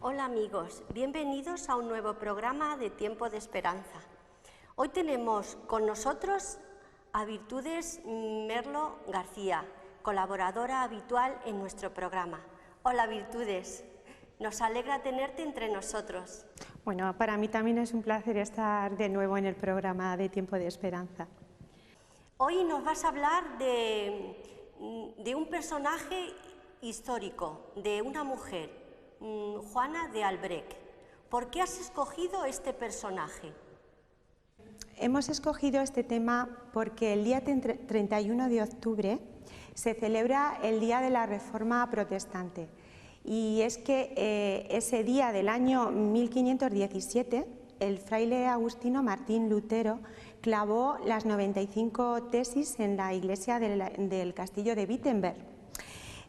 Hola amigos, bienvenidos a un nuevo programa de Tiempo de Esperanza. Hoy tenemos con nosotros a Virtudes Merlo García, colaboradora habitual en nuestro programa. Hola Virtudes, nos alegra tenerte entre nosotros. Bueno, para mí también es un placer estar de nuevo en el programa de Tiempo de Esperanza. Hoy nos vas a hablar de un personaje histórico, de una mujer, Juana de Albrecht. ¿Por qué has escogido este personaje? Hemos escogido este tema porque el día 31 de octubre se celebra el Día de la Reforma Protestante. Y es que ese día del año 1517, el fraile agustino Martín Lutero clavó las 95 tesis en la iglesia del castillo de Wittenberg.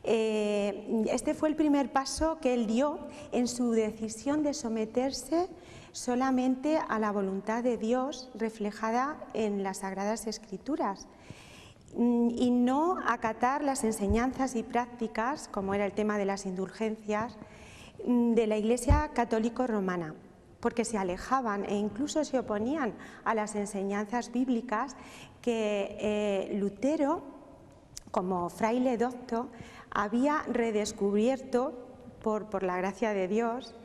Este fue el primer paso que él dio en su decisión de someterse solamente a la voluntad de Dios reflejada en las Sagradas Escrituras y no acatar las enseñanzas y prácticas, como era el tema de las indulgencias, de la Iglesia católico romana, porque se alejaban e incluso se oponían a las enseñanzas bíblicas que Lutero, como fraile docto, había redescubierto por la gracia de Dios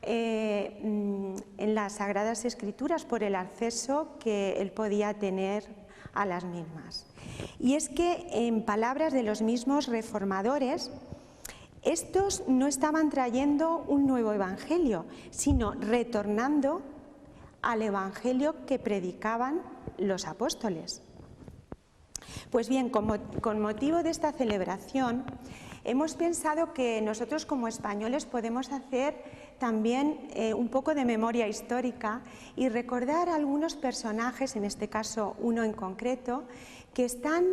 en las Sagradas Escrituras por el acceso que él podía tener a las mismas. Y es que, en palabras de los mismos reformadores, estos no estaban trayendo un nuevo evangelio, sino retornando al evangelio que predicaban los apóstoles. Pues bien, con motivo de esta celebración, hemos pensado que nosotros como españoles podemos hacer también un poco de memoria histórica y recordar algunos personajes, en este caso uno en concreto, que están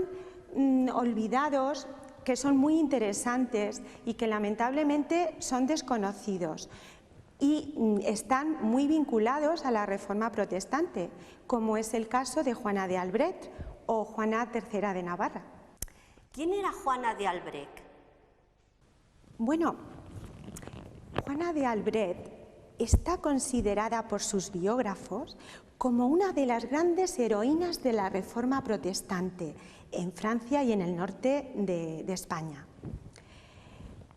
olvidados, que son muy interesantes y que lamentablemente son desconocidos y están muy vinculados a la Reforma Protestante, como es el caso de Juana de Albrecht o Juana III de Navarra. ¿Quién era Juana de Albrecht? Bueno, Juana de Albrecht está considerada por sus biógrafos como una de las grandes heroínas de la Reforma Protestante en Francia y en el norte de España.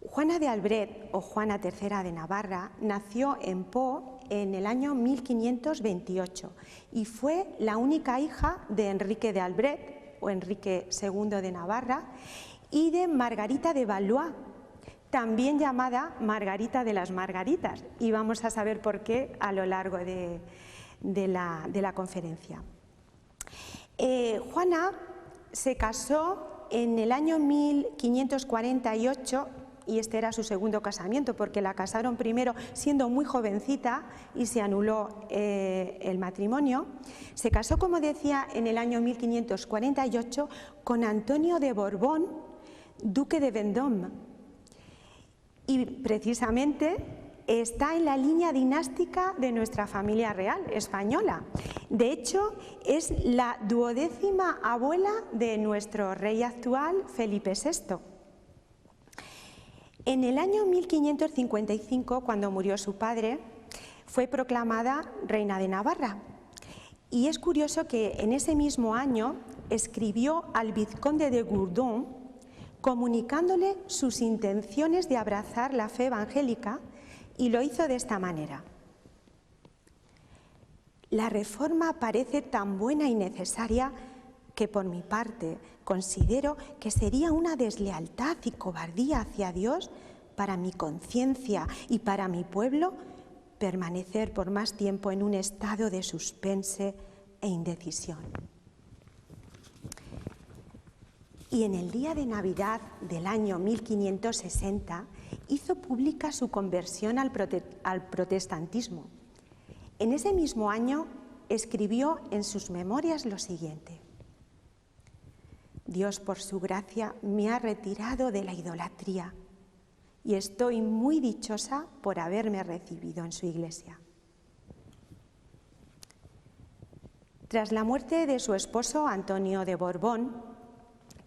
Juana de Albrecht o Juana III de Navarra nació en Pau en el año 1528 y fue la única hija de Enrique de Albrecht o Enrique II de Navarra y de Margarita de Valois, también llamada Margarita de las Margaritas, y vamos a saber por qué a lo largo de la conferencia. Juana se casó en el año 1548 y este era su segundo casamiento, porque la casaron primero siendo muy jovencita y se anuló el matrimonio. Se casó, como decía, en el año 1548 con Antonio de Borbón, duque de Vendôme, y precisamente está en la línea dinástica de nuestra familia real española. De hecho, es la 12ª abuela de nuestro rey actual, Felipe VI. En el año 1555, cuando murió su padre, fue proclamada reina de Navarra. Y es curioso que en ese mismo año escribió al vizconde de Gourdon comunicándole sus intenciones de abrazar la fe evangélica, y lo hizo de esta manera: la reforma parece tan buena y necesaria que por mi parte considero que sería una deslealtad y cobardía hacia Dios, para mi conciencia y para mi pueblo, permanecer por más tiempo en un estado de suspense e indecisión. Y en el día de Navidad del año 1560 hizo pública su conversión al protestantismo. En ese mismo año escribió en sus memorias lo siguiente: Dios, por su gracia, me ha retirado de la idolatría y estoy muy dichosa por haberme recibido en su iglesia. Tras la muerte de su esposo Antonio de Borbón,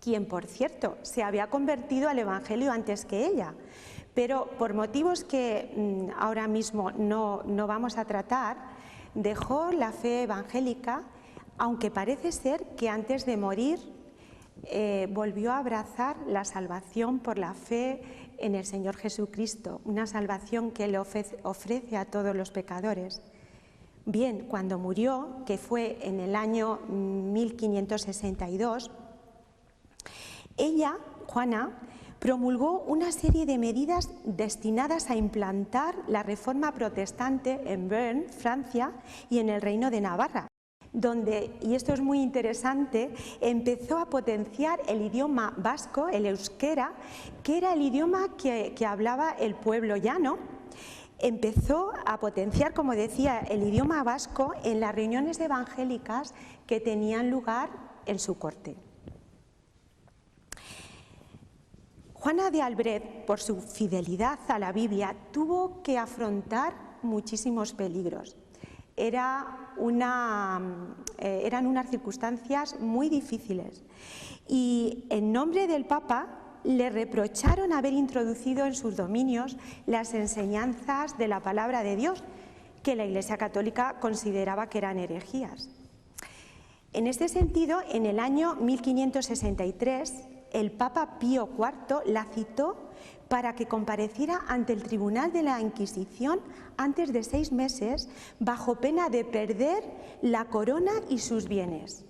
quien, por cierto, se había convertido al Evangelio antes que ella, pero por motivos que ahora mismo no vamos a tratar, dejó la fe evangélica, aunque parece ser que antes de morir volvió a abrazar la salvación por la fe en el Señor Jesucristo, una salvación que Él ofrece a todos los pecadores. Bien, cuando murió, que fue en el año 1562, ella, Juana, promulgó una serie de medidas destinadas a implantar la reforma protestante en Bearn, Francia, y en el Reino de Navarra, donde, y esto es muy interesante, empezó a potenciar el idioma vasco, el euskera, que era el idioma que hablaba el pueblo llano. Empezó a potenciar, como decía, el idioma vasco en las reuniones evangélicas que tenían lugar en su corte. Juana de Albret, por su fidelidad a la Biblia, tuvo que afrontar muchísimos peligros. Eran unas circunstancias muy difíciles y en nombre del Papa le reprocharon haber introducido en sus dominios las enseñanzas de la palabra de Dios, que la Iglesia Católica consideraba que eran herejías. En este sentido, en el año 1563, el Papa Pío IV la citó para que compareciera ante el Tribunal de la Inquisición antes de 6 meses, bajo pena de perder la corona y sus bienes.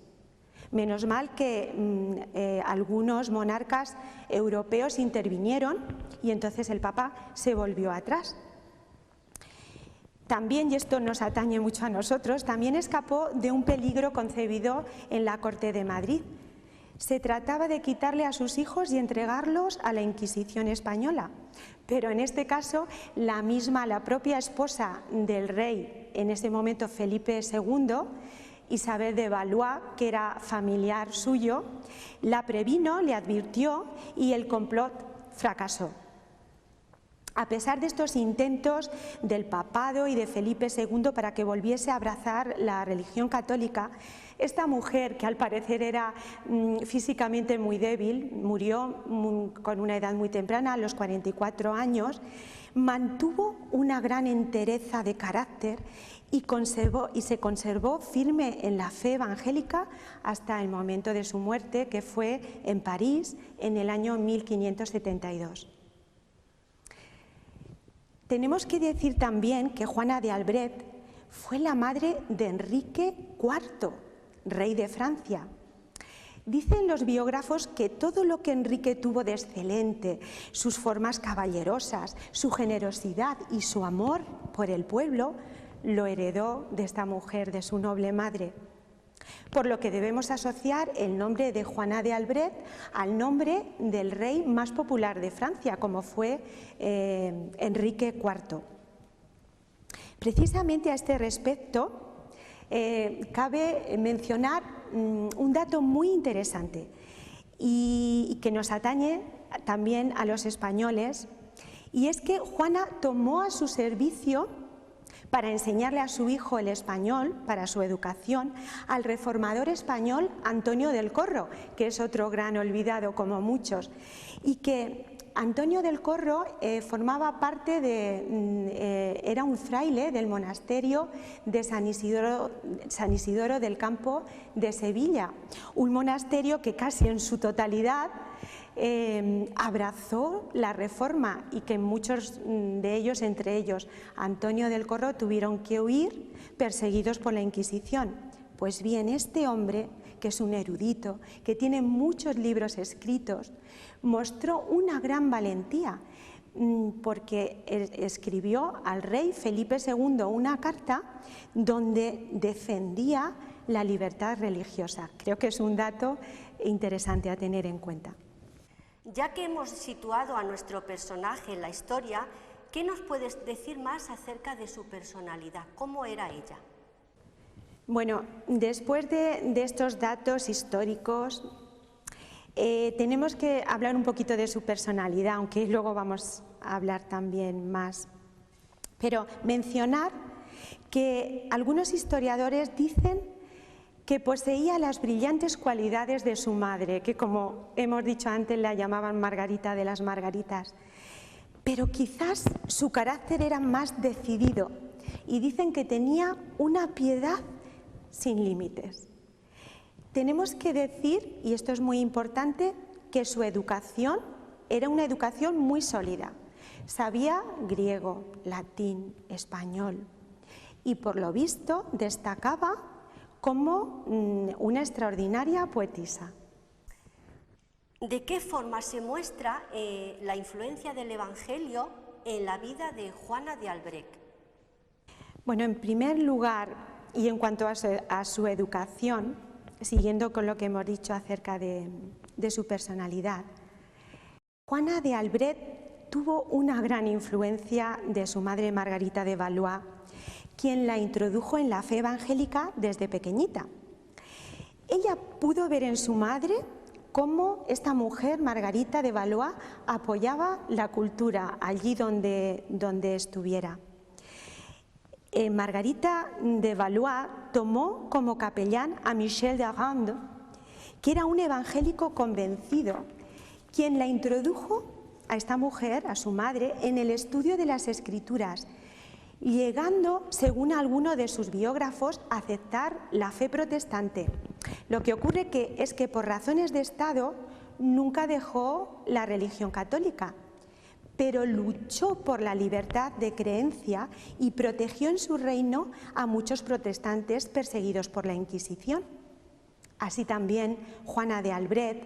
Menos mal que algunos monarcas europeos intervinieron y entonces el Papa se volvió atrás. También, y esto nos atañe mucho a nosotros, también escapó de un peligro concebido en la Corte de Madrid. Se trataba de quitarle a sus hijos y entregarlos a la Inquisición española, pero en este caso la propia esposa del rey, en ese momento Felipe II, Isabel de Valois, que era familiar suyo, la previno, le advirtió y el complot fracasó. A pesar de estos intentos del papado y de Felipe II para que volviese a abrazar la religión católica, esta mujer, que al parecer era físicamente muy débil, murió con una edad muy temprana, a los 44 años, mantuvo una gran entereza de carácter y se conservó firme en la fe evangélica hasta el momento de su muerte, que fue en París en el año 1572. Tenemos que decir también que Juana de Albret fue la madre de Enrique IV, rey de Francia. Dicen los biógrafos que todo lo que Enrique tuvo de excelente, sus formas caballerosas, su generosidad y su amor por el pueblo, lo heredó de esta mujer, de su noble madre. Por lo que debemos asociar el nombre de Juana de Albret al nombre del rey más popular de Francia, como fue Enrique IV. Precisamente a este respecto, cabe mencionar un dato muy interesante y que nos atañe también a los españoles, y es que Juana tomó a su servicio, para enseñarle a su hijo el español, para su educación, al reformador español Antonio del Corro, que es otro gran olvidado como muchos, y que Antonio del Corro formaba parte era un fraile del monasterio de San Isidoro del Campo de Sevilla, un monasterio que casi en su totalidad abrazó la reforma y que muchos de ellos, entre ellos Antonio del Corro, tuvieron que huir perseguidos por la Inquisición. Pues bien, este hombre, que es un erudito, que tiene muchos libros escritos, mostró una gran valentía porque escribió al rey Felipe II una carta donde defendía la libertad religiosa. Creo que es un dato interesante a tener en cuenta. Ya que hemos situado a nuestro personaje en la historia, ¿qué nos puedes decir más acerca de su personalidad? ¿Cómo era ella? Bueno, después de estos datos históricos, tenemos que hablar un poquito de su personalidad, aunque luego vamos a hablar también más. Pero mencionar que algunos historiadores dicen que poseía las brillantes cualidades de su madre, que como hemos dicho antes la llamaban Margarita de las Margaritas. pero quizás su carácter era más decidido y dicen que tenía una piedad sin límites. Tenemos que decir, y esto es muy importante, que su educación era una educación muy sólida. Sabía griego, latín, español y por lo visto destacaba como una extraordinaria poetisa. ¿De qué forma se muestra la influencia del Evangelio en la vida de Juana de Albrecht? Bueno, en primer lugar, y en cuanto a su educación, siguiendo con lo que hemos dicho acerca de su personalidad, Juana de Albrecht tuvo una gran influencia de su madre Margarita de Valois, quien la introdujo en la fe evangélica desde pequeñita. Ella pudo ver en su madre cómo esta mujer, Margarita de Valois, apoyaba la cultura allí donde estuviera. Margarita de Valois tomó como capellán a Michel de Arande, que era un evangélico convencido, quien la introdujo a esta mujer, a su madre, en el estudio de las Escrituras, llegando, según alguno de sus biógrafos, a aceptar la fe protestante. Lo que ocurre es que por razones de Estado nunca dejó la religión católica, pero luchó por la libertad de creencia y protegió en su reino a muchos protestantes perseguidos por la Inquisición. Así también Juana de Albrecht,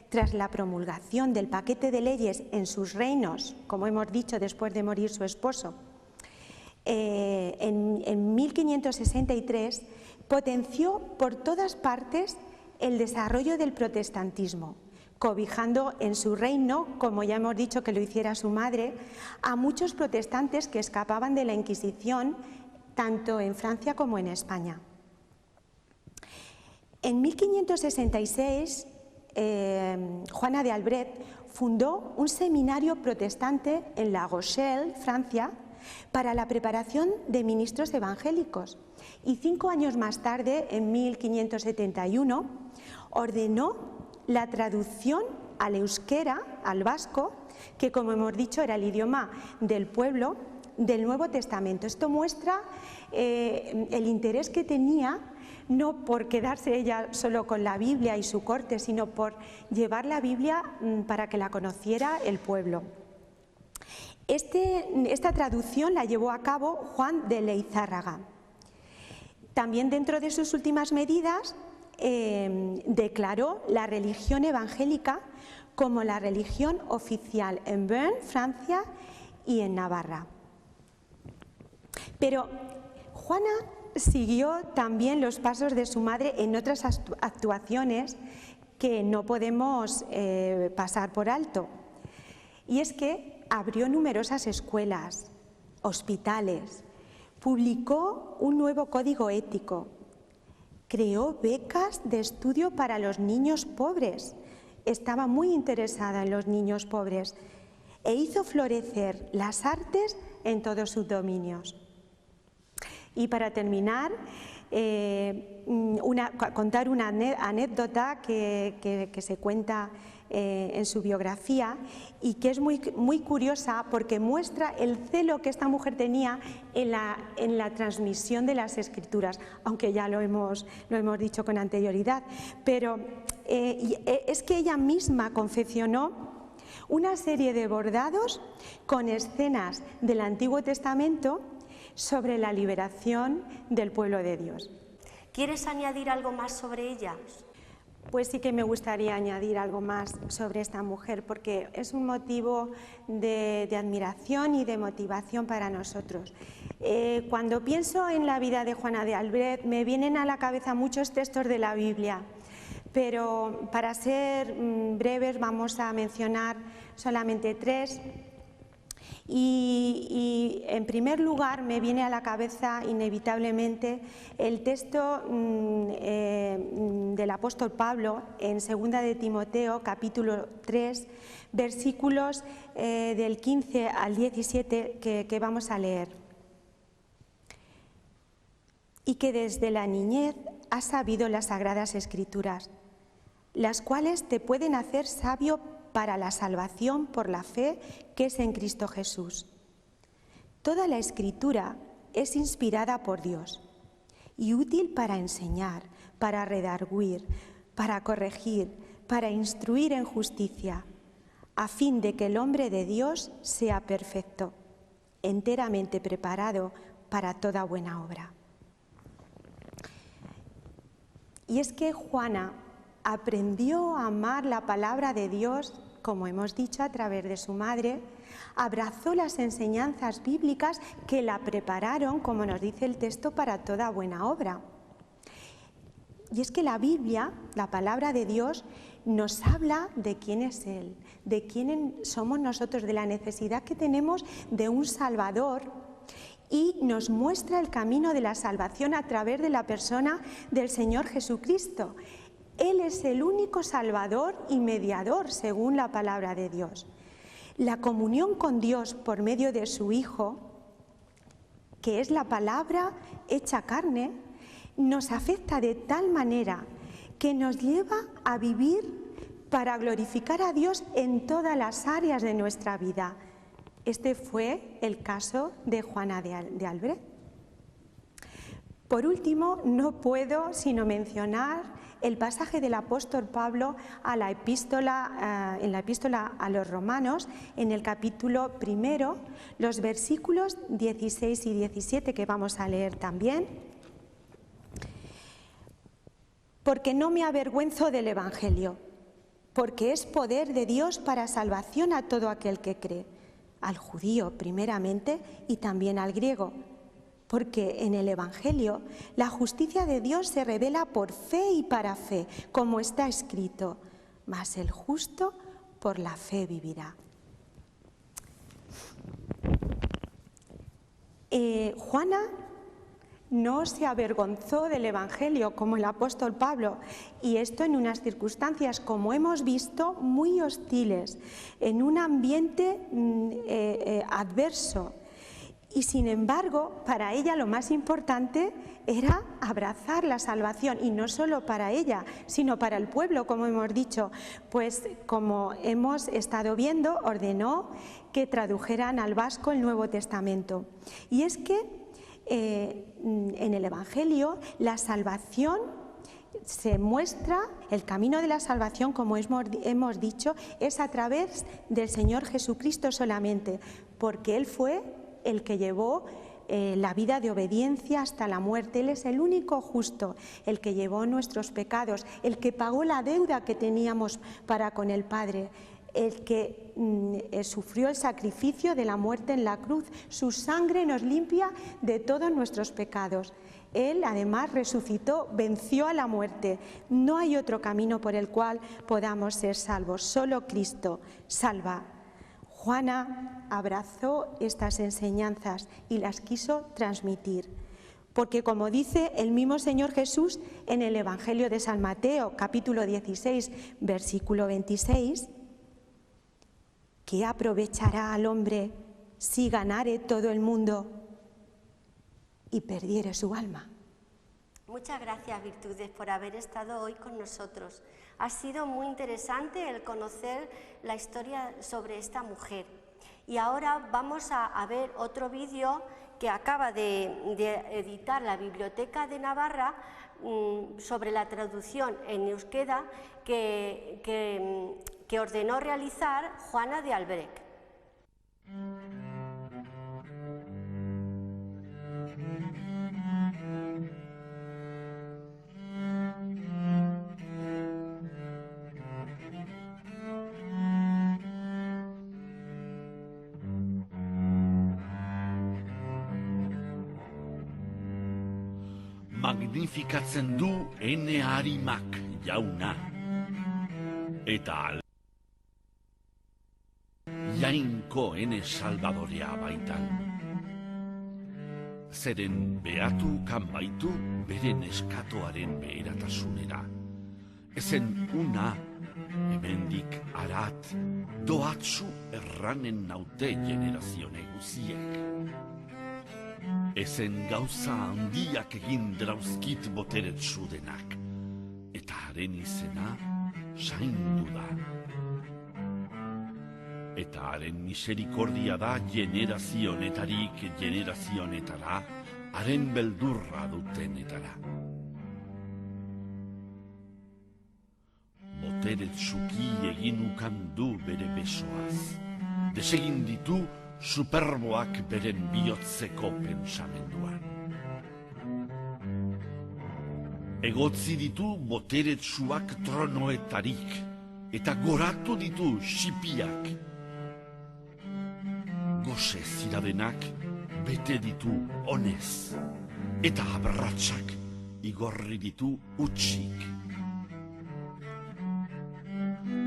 tras la promulgación del paquete de leyes en sus reinos, como hemos dicho, después de morir su esposo, en 1563 potenció por todas partes el desarrollo del protestantismo, cobijando en su reino, como ya hemos dicho que lo hiciera su madre, a muchos protestantes que escapaban de la Inquisición, tanto en Francia como en España. En 1566, Juana de Albrecht fundó un seminario protestante en La Rochelle, Francia, para la preparación de ministros evangélicos, y 5 años más tarde, en 1571, ordenó la traducción al euskera, al vasco, que como hemos dicho era el idioma del pueblo, del Nuevo Testamento. Esto muestra el interés que tenía, no por quedarse ella solo con la Biblia y su corte, sino por llevar la Biblia para que la conociera el pueblo. Esta traducción la llevó a cabo Juan de Leizárraga. También dentro de sus últimas medidas declaró la religión evangélica como la religión oficial en Bearn, Francia, y en Navarra. Pero Juana siguió también los pasos de su madre en otras actuaciones que no podemos pasar por alto. Y es que abrió numerosas escuelas, hospitales, publicó un nuevo código ético, creó becas de estudio para los niños pobres, estaba muy interesada en los niños pobres, e hizo florecer las artes en todos sus dominios. Y para terminar, contar una anécdota que se cuenta en su biografía y que es muy curiosa porque muestra el celo que esta mujer tenía en la transmisión de las Escrituras, aunque ya lo hemos dicho con anterioridad, pero es que ella misma confeccionó una serie de bordados con escenas del Antiguo Testamento sobre la liberación del pueblo de Dios. ¿Quieres añadir algo más sobre ella? Pues sí que me gustaría añadir algo más sobre esta mujer, porque es un motivo de admiración y de motivación para nosotros. Cuando pienso en la vida de Juana de Albrecht, me vienen a la cabeza muchos textos de la Biblia, pero para ser breves vamos a mencionar solamente 3. Y en primer lugar me viene a la cabeza inevitablemente el texto del apóstol Pablo en 2 de Timoteo capítulo 3 versículos del 15 al 17 que vamos a leer. Y que desde la niñez has sabido las Sagradas Escrituras, las cuales te pueden hacer sabio para la salvación por la fe que es en Cristo Jesús. Toda la Escritura es inspirada por Dios y útil para enseñar, para redarguir, para corregir, para instruir en justicia, a fin de que el hombre de Dios sea perfecto, enteramente preparado para toda buena obra. Y es que Juana aprendió a amar la palabra de Dios, como hemos dicho, a través de su madre, abrazó las enseñanzas bíblicas que la prepararon, como nos dice el texto, para toda buena obra. Y es que la Biblia, la palabra de Dios, nos habla de quién es Él, de quién somos nosotros, de la necesidad que tenemos de un Salvador, y nos muestra el camino de la salvación a través de la persona del Señor Jesucristo. Él es el único Salvador y mediador, según la palabra de Dios. La comunión con Dios por medio de su Hijo, que es la palabra hecha carne, nos afecta de tal manera que nos lleva a vivir para glorificar a Dios en todas las áreas de nuestra vida. Este fue el caso de Juana de Albrecht. Por último, no puedo sino mencionar el pasaje del apóstol Pablo en la epístola a los Romanos, en el capítulo 1, los versículos 16 y 17, que vamos a leer también. Porque no me avergüenzo del Evangelio, porque es poder de Dios para salvación a todo aquel que cree, al judío primeramente y también al griego. Porque en el Evangelio la justicia de Dios se revela por fe y para fe, como está escrito, mas el justo por la fe vivirá. Juana no se avergonzó del Evangelio como el apóstol Pablo, y esto en unas circunstancias, como hemos visto, muy hostiles, en un ambiente adverso. Y sin embargo, para ella lo más importante era abrazar la salvación, y no solo para ella, sino para el pueblo, como hemos dicho. Pues como hemos estado viendo, ordenó que tradujeran al vasco el Nuevo Testamento. Y es que en el Evangelio la salvación se muestra, el camino de la salvación, como hemos dicho, es a través del Señor Jesucristo solamente, porque Él fue el que llevó la vida de obediencia hasta la muerte. Él es el único justo, el que llevó nuestros pecados, el que pagó la deuda que teníamos para con el Padre, el que sufrió el sacrificio de la muerte en la cruz. Su sangre nos limpia de todos nuestros pecados. Él además resucitó, venció a la muerte. No hay otro camino por el cual podamos ser salvos, solo Cristo salva. Juana abrazó estas enseñanzas y las quiso transmitir, porque como dice el mismo Señor Jesús en el Evangelio de San Mateo, capítulo 16, versículo 26, ¿qué aprovechará al hombre si ganare todo el mundo y perdiere su alma? Muchas gracias, Virtudes, por haber estado hoy con nosotros. Ha sido muy interesante el conocer la historia sobre esta mujer. Y ahora vamos a ver otro vídeo que acaba de editar la Biblioteca de Navarra sobre la traducción en euskera que ordenó realizar Juana de Albrecht. Magnifikatzen du Ene Arimak jauna. Eta jainko Ene Salvadorea baitan. Zeren behatu kanbaitu beren eskatoaren beheratasunera. Ezen una, hemendik arat, doatzu erranen naute generazione guziek. Ezen gauza handiak egin drauzkit boteret zudenak, eta haren izena saindu da. eta haren miserikordia da generazionetarik generazionetara, haren beldurra dutenetara. Boteretsuki egin ukan du bere besoaz, desegin ditu superboak beren bihotzeko pensamenduan. Egotzi ditu boteretsuak tronoetarik, eta goratu ditu xipiak. Gose ziradenak bete ditu onez, eta aberratsak igorri ditu utxik.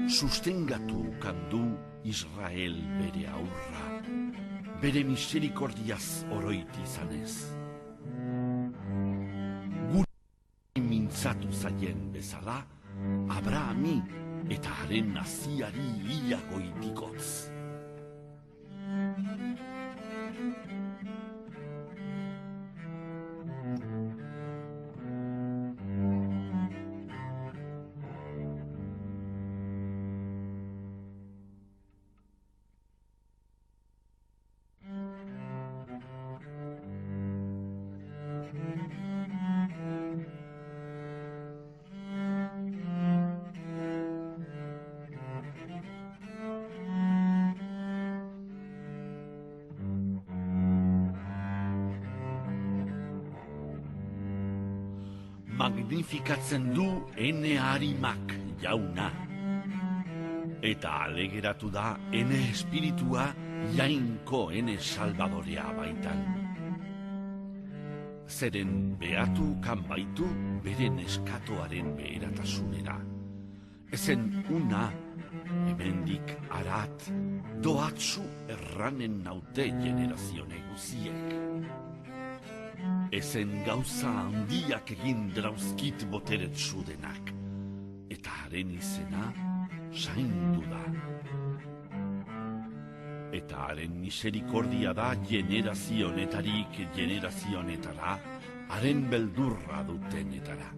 Sustengatu kandu Israel bere aurra, bere miserikordiaz oroit izanez. Gure mintzatu zaien bezala, Abrahami eta haren naziari iagoitikotz. Magnifikatzen du ene harimak jauna. Eta alegeratu da ene espiritua jainko ene salvadorea baitan. Zeren behatu kanbaitu beren eskatoaren beheratasunera. Ezen una, hemendik arat, doatzu erranen naute generazione guziek. Ezen gauza handiak egin drauzkit boteretsu denak, eta haren izena saindu da. Eta haren miserikordia da generazionetarik generazionetara, haren beldurra dutenetara.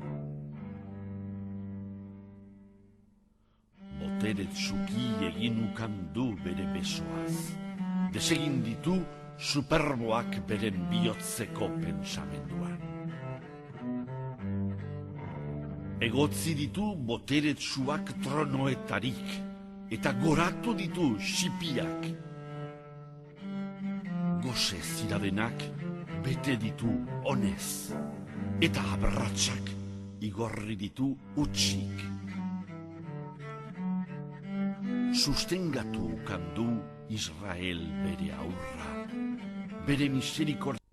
Boteretsuki egin ukan du bere besoaz, desegin ditu superboak beren bihotzeko pensamenduan. Egotzi ditu boteretsuak tronoetarik, eta goratu ditu xipiak. Gose ziradenak bete ditu onez, eta aberratsak igorri ditu utxik. Sustengatu kandu Israel bere aurra, bere miserikordia.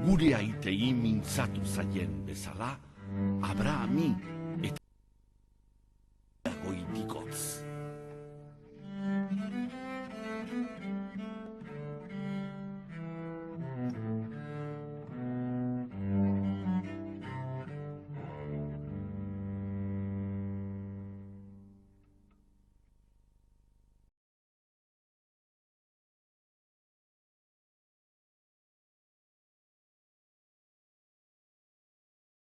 Gure aitei mintzatu zaien bezala, Abrahami